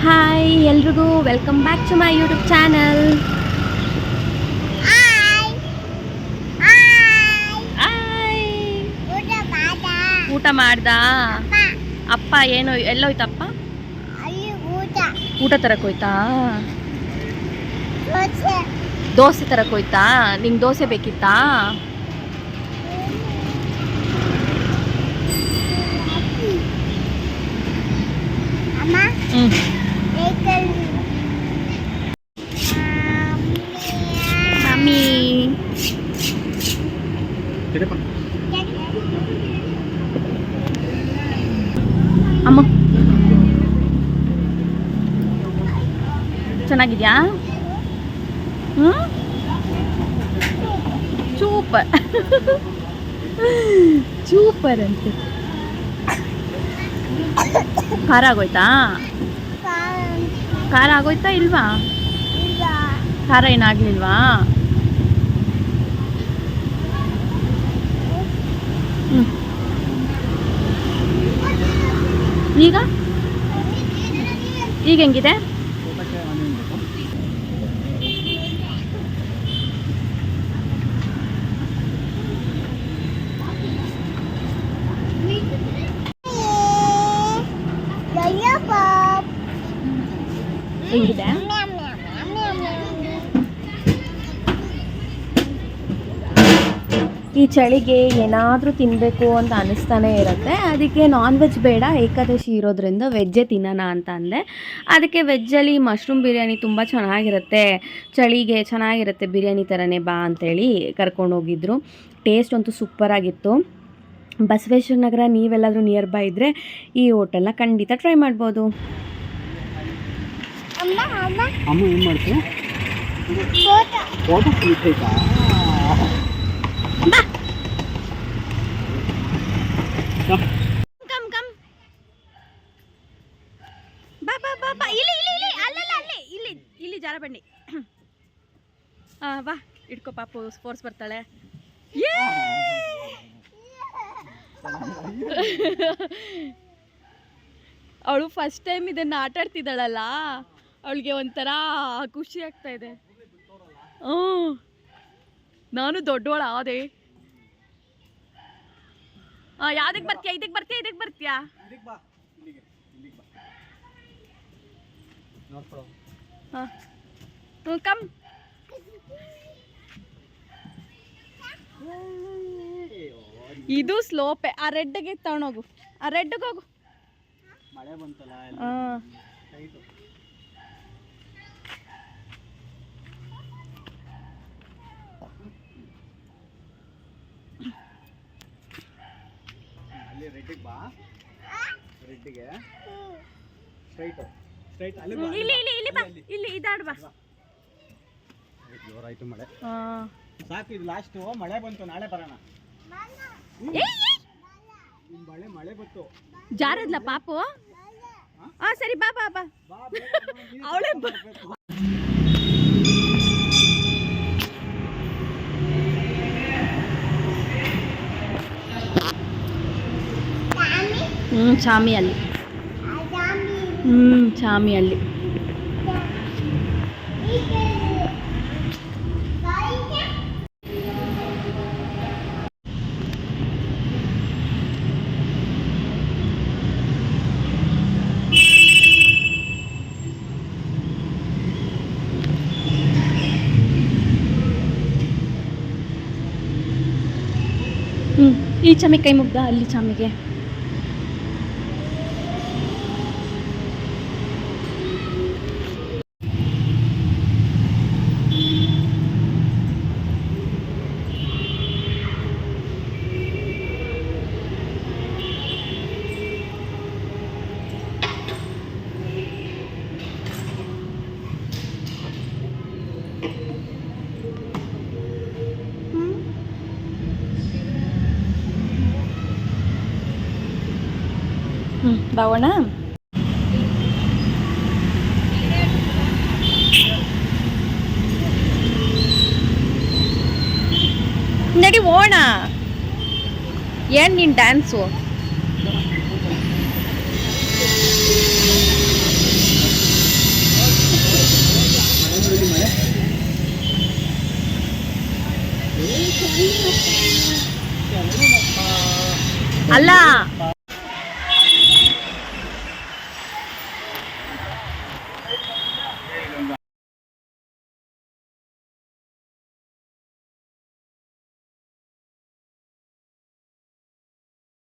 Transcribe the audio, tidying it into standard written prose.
Hi ಎಲ್ರಿಗೂ welcome back to my YouTube channel. ಊಟ ಮಾಡ್ದ ಅಪ್ಪ? ಏನು ಎಲ್ಲೋಯ್ತಪ್ಪ? ಊಟ ತರಕೋಯ್ತಾ? ದೋಸೆ ತರಕೋಯ್ತಾ? ನಿಂಗೆ ದೋಸೆ ಬೇಕಿತ್ತಾ? ಮಮ್ಮಿ ಅಮ್ಮ ಚೆನ್ನಾಗಿದ್ಯಾ? ಸೂಪರ್ ಸೂಪರ್ ಅಂತ. ಖಾರ ಆಗೋಯ್ತಾ? ಖಾರ ಆಗೋಯ್ತಾ ಇಲ್ವಾ? ಖಾರ ಏನಾಗ್ಲಿಲ್ವಾ? ಈಗ ಈಗ ಹೆಂಗಿದೆ? ಹೆಂಗಿದೆ? ಈ ಚಳಿಗೆ ಏನಾದರೂ ತಿನ್ನಬೇಕು ಅಂತ ಅನ್ನಿಸ್ತಾನೆ ಇರುತ್ತೆ. ಅದಕ್ಕೆ ನಾನ್ ವೆಜ್ ಬೇಡ, ಏಕಾದಶಿ ಇರೋದ್ರಿಂದ ವೆಜ್ಜೇ ತಿನ್ನೋಣ ಅಂತ ಅಂದೆ. ಅದಕ್ಕೆ ವೆಜ್ಜಲ್ಲಿ ಮಶ್ರೂಮ್ ಬಿರಿಯಾನಿ ತುಂಬ ಚೆನ್ನಾಗಿರುತ್ತೆ, ಚಳಿಗೆ ಚೆನ್ನಾಗಿರುತ್ತೆ, ಬಿರಿಯಾನಿ ಥರನೇ ಬಾ ಅಂತೇಳಿ ಕರ್ಕೊಂಡೋಗಿದ್ರು. ಟೇಸ್ಟ್ ಅಂತೂ ಸೂಪರಾಗಿತ್ತು. ಬಸವೇಶ್ವರ ನಗರ ನೀವೆಲ್ಲಾದರೂ ನಿಯರ್ ಬೈ ಇದ್ದರೆ ಈ ಹೋಟೆಲ್ನ ಖಂಡಿತ ಟ್ರೈ ಮಾಡ್ಬೋದು. ಇಲ್ಲಿ ಜಾರ ಬಂಡಿ. ಬಾ ಇಟ್ಕೋ, ಪಾಪು ಸ್ಪೋರ್ಟ್ಸ್ ಬರ್ತಾಳೆ. ಅವಳು ಫಸ್ಟ್ ಟೈಮ್ ಇದನ್ನು ಆಟ ಆಡ್ತಿದ್ದಾಳಲ್ಲ, ಅವಳಿಗೆ ಒಂಥರ ಖುಷಿ ಆಗ್ತಾ ಇದೆ. ನಾನು ದೊಡ್ಡವಳ ಆದೆ. ಯಾವ್ದಕ್ಕೆ ಬರ್ತೀಯಾ? ಇದಕ್ಕೆ ಬರ್ತೀಯಾ? ಇದಕ್ಕೆ ಬರ್ತೀಯಾ? ಕಮ್. ಇದು ಸ್ಲೋಪೆ. ಆ ರೆಡ್ಗೆ ತಗೊಂಡೋಗು, ಆ ರೆಡ್ಗೆ ಹೋಗು. ಮಳೆ ಬಂತಲ್ಲ. ರೆಡ್ಡಿಗೆ ಬಾ, ರೆಡ್ಡಿಗೆ ಸ್ಟ್ರೈಟ್ ಸ್ಟ್ರೈಟ್. ಅಲ್ಲಿ ಬಾ, ಇಲ್ಲಿ ಇಲ್ಲಿ ಇಲ್ಲಿ ಬಾ, ಇಲ್ಲಿ ಇದಾಡ್ ಬಾ. ಜೋರಾಯ್ತು ಮಳೆ. ಸಾಕು, ಇದು ಲಾಸ್ಟ್. ಮಳೆ ಬಂತು, ನಾಳೆ ಬರೋಣ. ಮಳೆ ಬಂತು, ಜಾರದ್ಲ ಪಾಪು. ಸರಿ ಬಾ ಬಾ ಬಾ. ಅವಳೇ ಚಾಮಿಯಲ್ಲಿ. ಚಾಮಿಯಲ್ಲಿ ಈ ಚಾಮಿ ಕೈ ಮುಗ್ದ, ಅಲ್ಲಿ ಚಾಮಿಗೆ. ಬಾವಣ್ಣ. ನಡಿ ಹೋಣ. ಏನು ನಿನ್ನ ಡ್ಯಾನ್ಸು? ಅಲ್ಲ